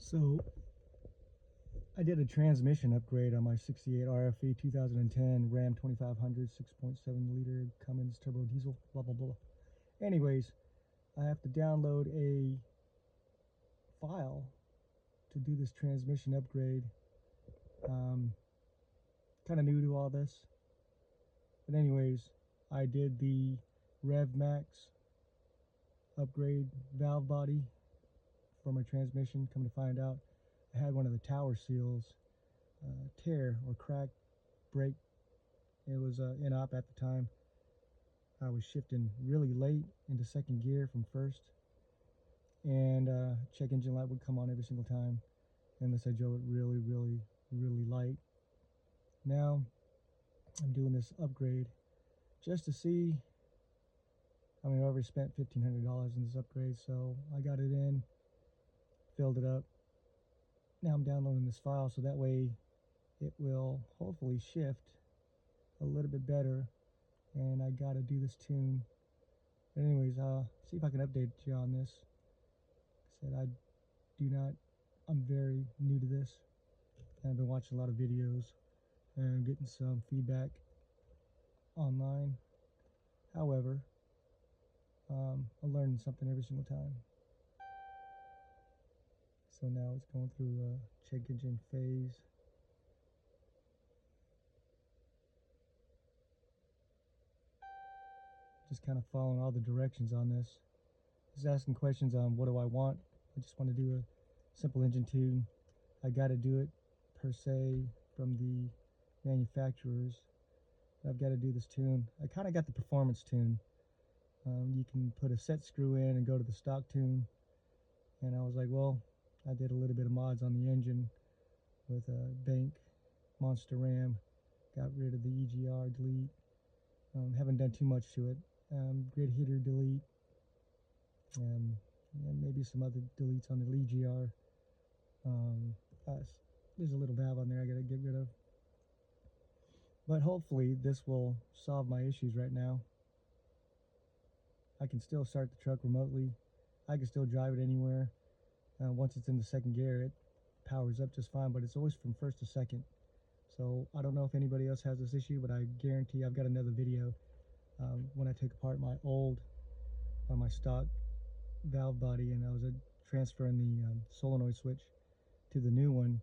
So I did a transmission upgrade on my 68 RFE 2010 Ram 2500 6.7 liter Cummins turbo diesel, blah blah blah. Anyways, I have to download a file to do this transmission upgrade. Kind of new to all this, but anyways, I did the Revmax upgrade valve body for my transmission. Come to find out, I had one of the tower seals tear or crack, break. It was in-op at the time. I was shifting really late into second gear from first, and check engine light would come on every single time unless I drove it really light. Now I'm doing this upgrade just to see. I mean, I already spent $1,500 in this upgrade, so I got it in, filled it up. Now I'm downloading this file so that way it will hopefully shift a little bit better. And I gotta do this tune. But anyways, see if I can update you on this. Like I said, I'm very new to this. And I've been watching a lot of videos and getting some feedback online. However, I'm learning something every single time. So now it's going through a check engine phase. Just kind of following all the directions on this. Just asking questions on what do I want. I just want to do a simple engine tune. I got to do it per se from the manufacturers. I've got to do this tune. I kind of got the performance tune. You can put a set screw in and go to the stock tune. And I was like, well, I did a little bit of mods on the engine with a bank, monster ram, got rid of the EGR delete. Haven't done too much to it. Grid heater delete, and maybe some other deletes on the EGR. There's a little valve on there I gotta get rid of. But hopefully this will solve my issues right now. I can still start the truck remotely. I can still drive it anywhere. Once it's in the second gear, it powers up just fine, but it's always from first to second. So I don't know if anybody else has this issue, but I guarantee I've got another video when I took apart my my stock valve body and I was transferring the solenoid switch to the new one.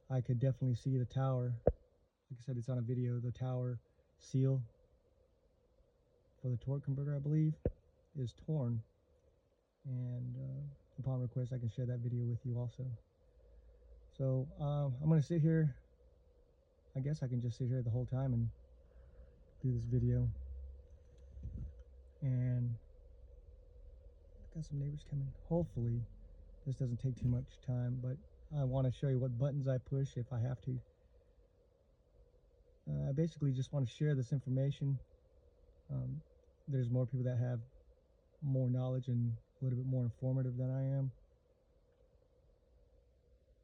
I could definitely see the tower. Like I said, it's on a video. The tower seal for the torque converter, I believe, is torn. And upon request, I can share that video with you also. So I'm going to sit here. I guess I can just sit here the whole time and do this video. And I've got some neighbors coming. Hopefully this doesn't take too much time, but I want to show you what buttons I push if I have to. I basically just want to share this information. There's more people that have more knowledge and a little bit more informative than I am.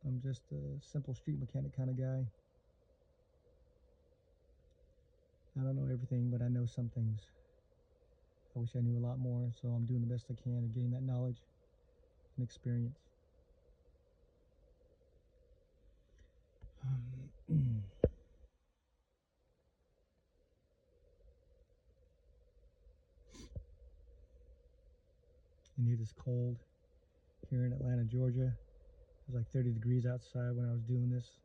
I'm just a simple street mechanic kind of guy. I don't know everything, but I know some things. I wish I knew a lot more, so I'm doing the best I can to gain that knowledge and experience. And it is cold here in Atlanta, Georgia. It was like 30 degrees outside when I was doing this.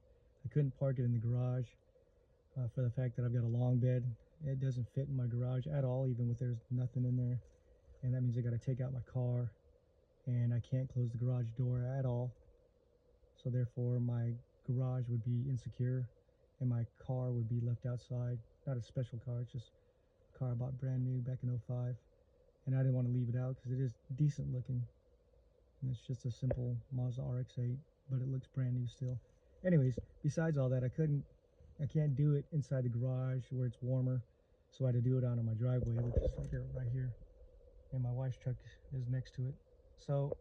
I couldn't park it in the garage for the fact that I've got a long bed. It doesn't fit in my garage at all, even with there's nothing in there. And that means I got to take out my car, and I can't close the garage door at all. So therefore my garage would be insecure and my car would be left outside. Not a special car, it's just a car I bought brand new back in '05. And I didn't want to leave it out because it is decent looking. And it's just a simple Mazda RX-8, but it looks brand new still. Anyways, besides all that, I can't do it inside the garage where it's warmer. So I had to do it out on my driveway, which is like right here. And my wife's truck is next to it. So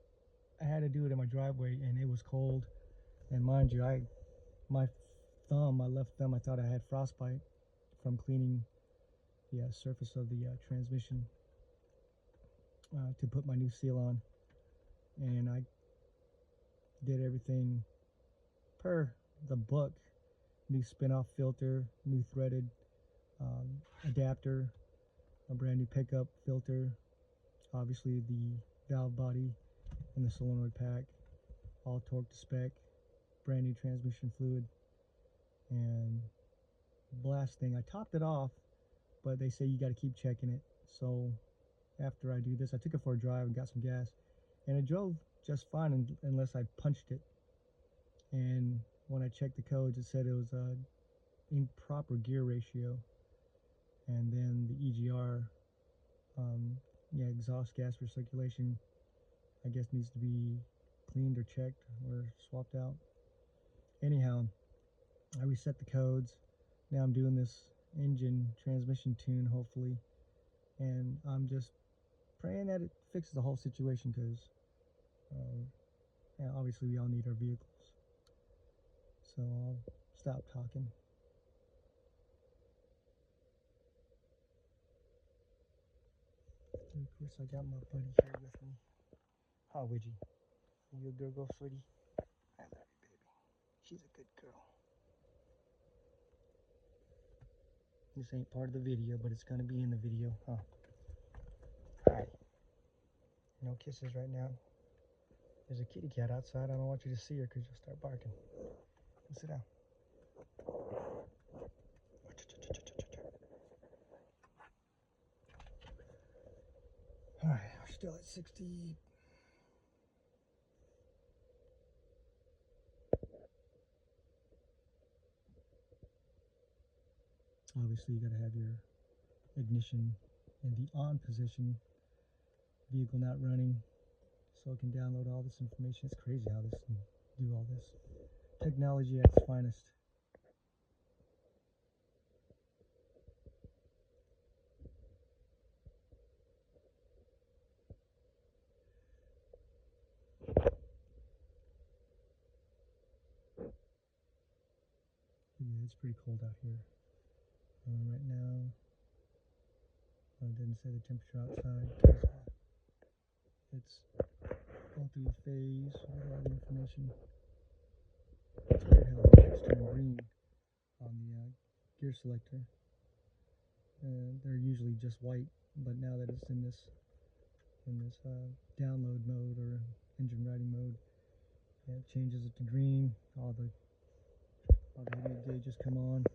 I had to do it in my driveway, and it was cold. And mind you, my left thumb, I thought I had frostbite from cleaning the surface of the transmission to put my new seal on. And did everything per the book. New spin-off filter, new threaded adapter, a brand new pickup filter, obviously the valve body and the solenoid pack, all torque to spec, brand new transmission fluid, and blast thing. I topped it off, but they say you got to keep checking it. So after I do this, I took it for a drive and got some gas, and it drove just fine unless I punched it. And when I checked the codes, it said it was a improper gear ratio, and then the EGR, yeah, exhaust gas recirculation, I guess needs to be cleaned or checked or swapped out. Anyhow, I reset the codes. Now I'm doing this engine transmission tune, hopefully, and I'm just praying that it fixes the whole situation, because yeah, obviously we all need our vehicles. So I'll stop talking. And of course, I got my buddy here with me. How would you? Are you a girl, sweetie? I love you, baby. She's a good girl. This ain't part of the video, but it's gonna be in the video, huh? Hi. No kisses right now. There's a kitty cat outside. I don't want you to see her because you'll start barking. Sit down. Alright, we're still at 60. Obviously, you gotta have your ignition in the on position, vehicle not running, so it can download all this information. It's crazy how this can do all this. Technology at its finest. Yeah, it's pretty cold out here. Right now, I didn't say the temperature outside because it's going through a phase with all the information. It's weird how the lights turn green on the gear selector. They're usually just white, but now that it's in this download mode or engine riding mode, it changes it to green. All the idiot gauges come on.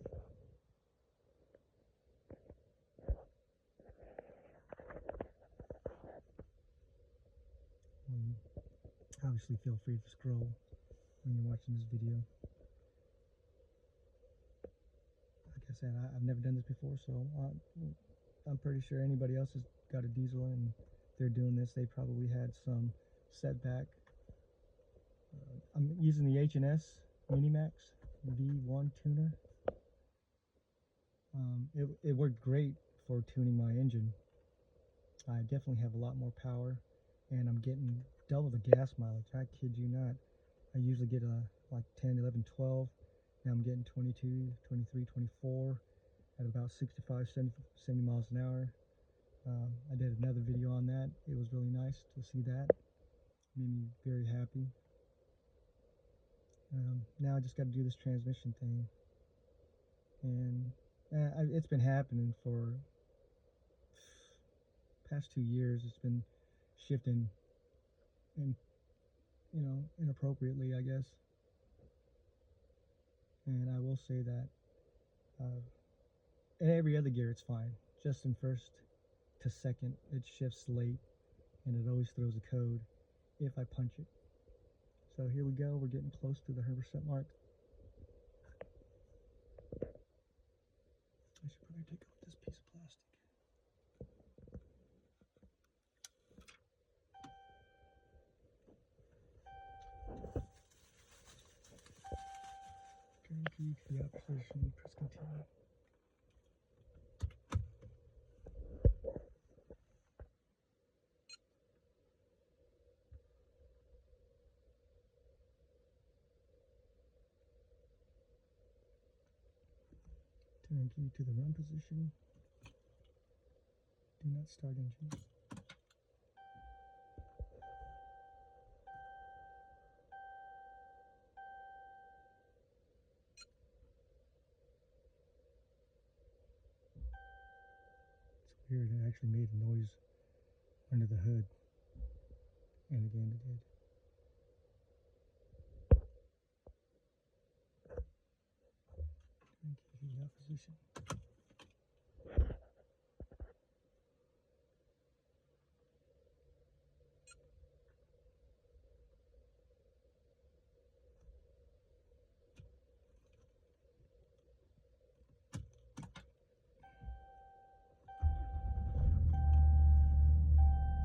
Obviously, feel free to scroll when you're watching this video. Like I said, I've never done this before, so I'm pretty sure anybody else has got a diesel and they're doing this. They probably had some setback. I'm using the H&S Minimax V1 tuner. It worked great for tuning my engine. I definitely have a lot more power, and I'm getting double the gas mileage. I kid you not. I usually get like 10, 11, 12. Now I'm getting 22, 23, 24 at about 65, 70 miles an hour. I did another video on that. It was really nice to see that. Made me very happy. Now I just got to do this transmission thing. And it's been happening for past 2 years. It's been shifting inappropriately, I guess. And I will say that in every other gear it's fine. Just in first to second it shifts late, and it always throws a code if I punch it. So here we go. We're getting close to the 100% mark. I should probably take out this piece of plastic. Turn key to the out position, press continue. Turn key to the run position. Do not start engine. weird. It actually made a noise under the hood. And again, it did. Keep that position.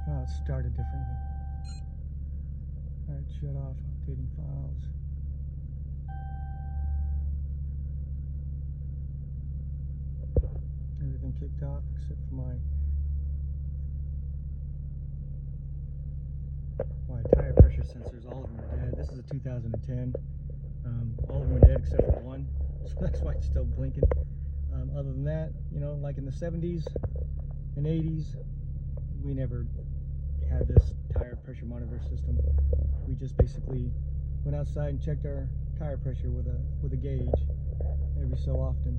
Oh, it started differently. Alright, shut off, updating files. Everything kicked off except for my tire pressure sensors. All of them are dead. This is a 2010. All of them are dead except for one, so that's why it's still blinking. Other than that, you know, like in the 70s and 80s, we never had this tire pressure monitor system. We just basically went outside and checked our tire pressure with a gauge every so often.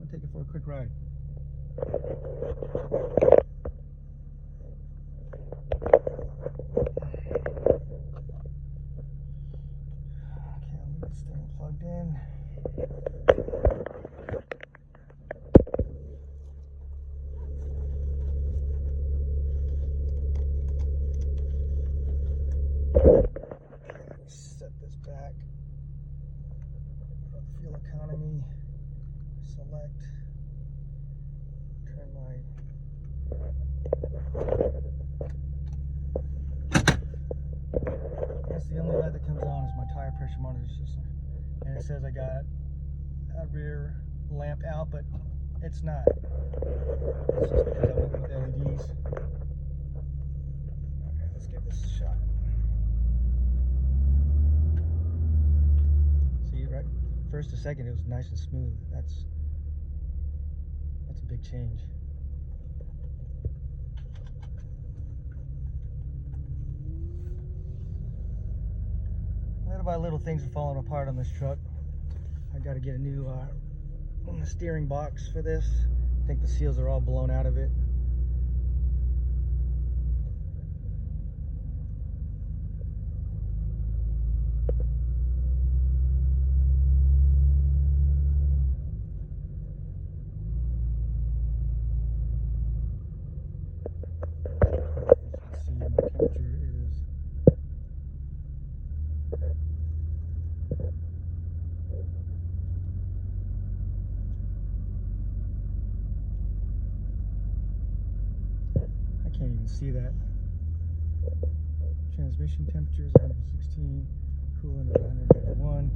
I'll take it for a quick ride. Okay, I'll leave this thing plugged in. Set this back. Fuel economy. Select. Turn my That's the only light that comes on is my tire pressure monitor system. And it says I got a rear lamp out, but it's not. It's just because I went with LEDs. Okay, let's give this a shot. See, right first to second it was nice and smooth. That's a big change. Little by little, things are falling apart on this truck. I got to get a new steering box for this. I think the seals are all blown out of it. As you can see, my temperature is can't even see that. Transmission temperature is 116, coolant is 191.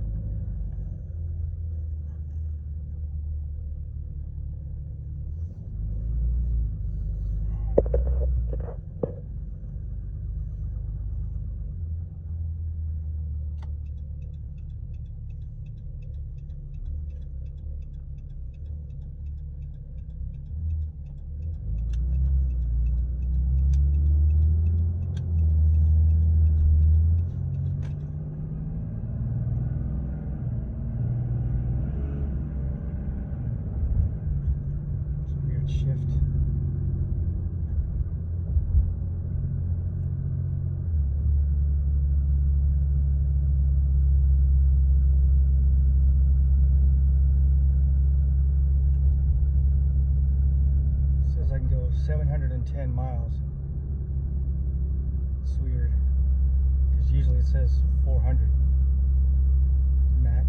Shift. It says I can go 710 miles. It's weird because usually it says 400 max.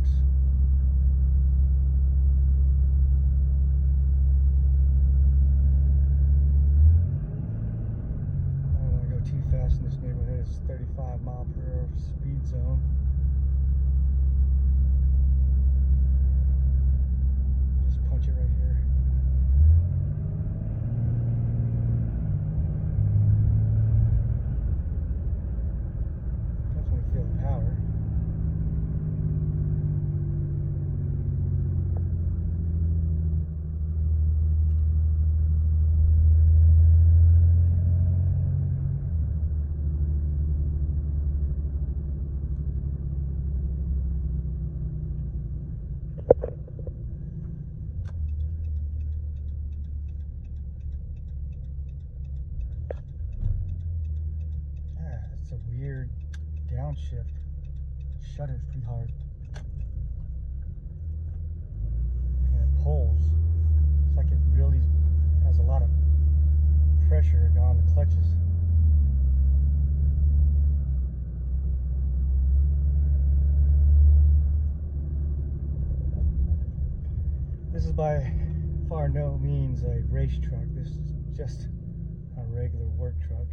Too fast in this neighborhood. It's 35 mile per hour speed zone. Just punch it right here. Definitely feel the power. weird downshift. Shudder's pretty hard. And it pulls. It's like it really has a lot of pressure on the clutches. This is by far no means a race truck. This is just a regular work truck.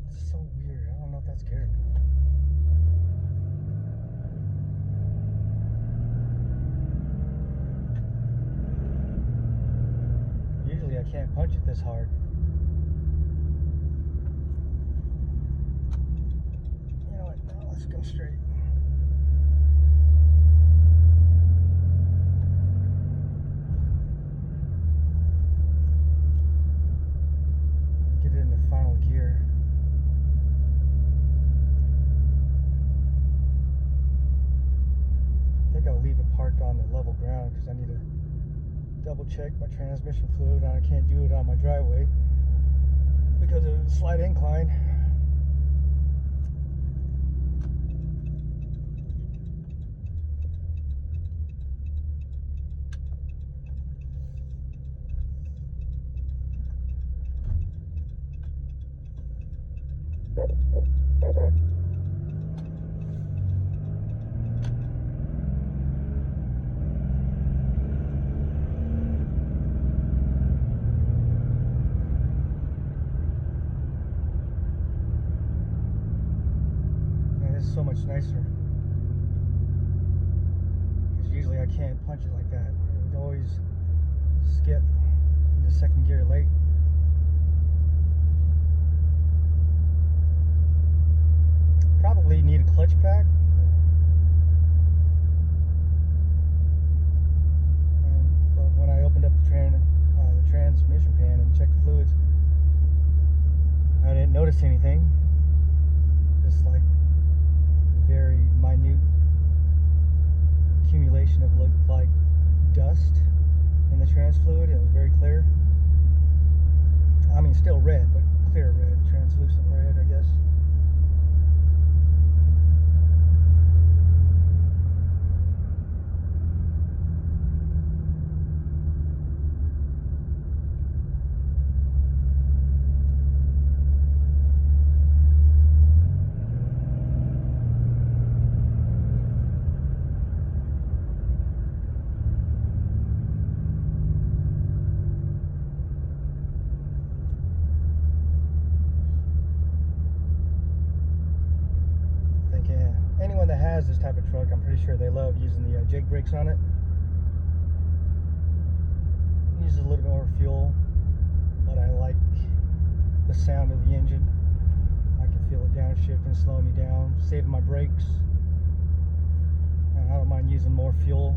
It's so weird. I don't know if that's good or not. Usually I can't punch it this hard. You know what? No, let's go straight. Get it in the final gear. I think I'll leave it parked on the level ground because I need to double check my transmission fluid, and I can't do it on my driveway because of the slight incline. So much nicer, because usually I can't punch it like that. It would always skip into second gear late. Probably need a clutch pack. But when I opened up the transmission pan and checked the fluids, I didn't notice anything. Just like very minute accumulation of looked like dust in the trans fluid. It was very clear. I mean, still red, but clear red, translucent red, I guess. Anyone that has this type of truck, I'm pretty sure they love using the jake brakes on it. It uses a little bit more fuel, but I like the sound of the engine. I can feel it downshifting, slowing me down, saving my brakes. I don't mind using more fuel.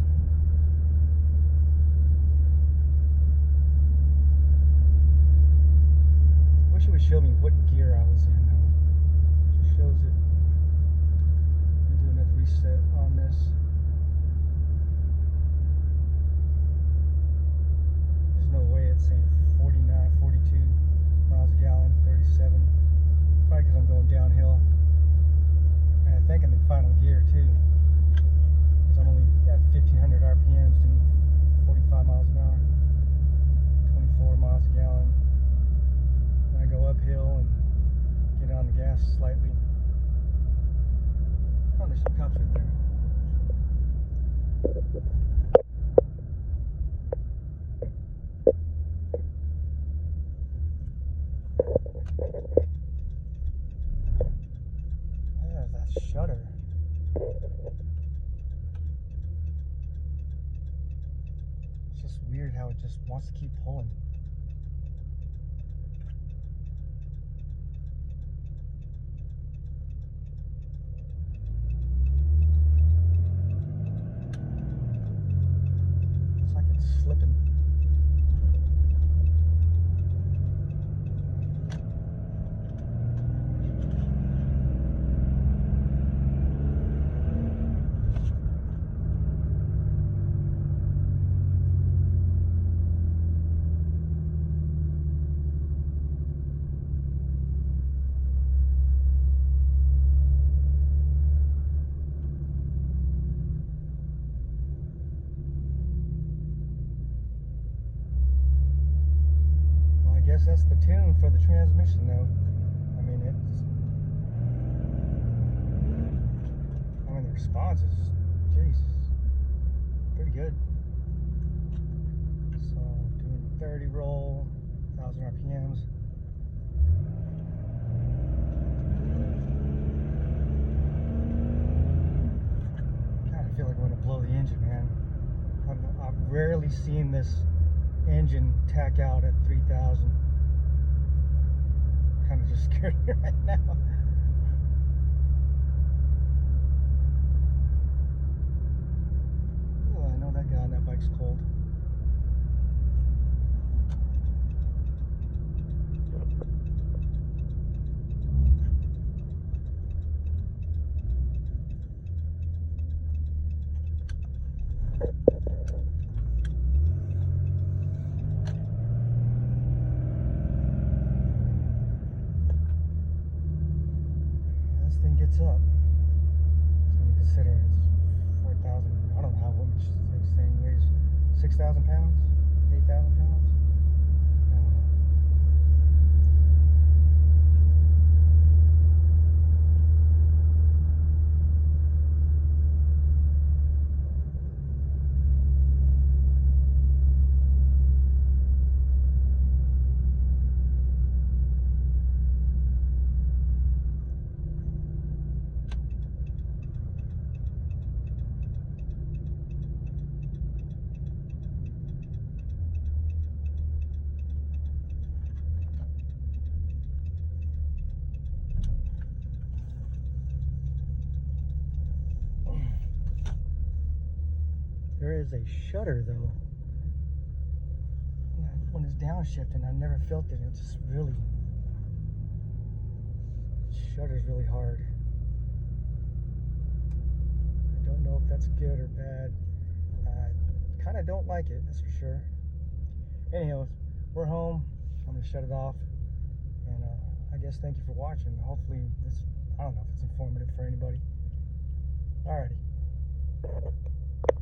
Wish it would show me what gear I was in. It just shows it. Do another reset on this. There's no way it's saying 49, 42 miles a gallon, 37. Probably because I'm going downhill. And I think I'm in final gear too, because I'm only at 1500 RPMs doing 45 miles an hour, 24 miles a gallon. When I go uphill and get on the gas slightly. Oh, there's some cops right there. shutter. It's just weird how it just wants to keep pulling. It's like it's slipping. I guess that's the tune for the transmission, though. The response is, jeez, pretty good. So, doing 30 roll, 1,000 RPMs. God, I feel like I'm gonna blow the engine, man. I've rarely seen this engine tack out at 3,000. Kind of just scared me right now. Oh, I know that guy on that bike's cold. This thing gets up. So when you consider it's 4,000, I don't know how much this thing weighs. 6,000 pounds? 8,000 pounds? I don't know. There is a shutter though. When it's downshifting, I never felt it. It's just really, shutter's really hard. I don't know if that's good or bad. I kind of don't like it, that's for sure. Anyways, we're home. I'm gonna shut it off. And I guess thank you for watching. Hopefully this, I don't know if it's informative for anybody. Alrighty.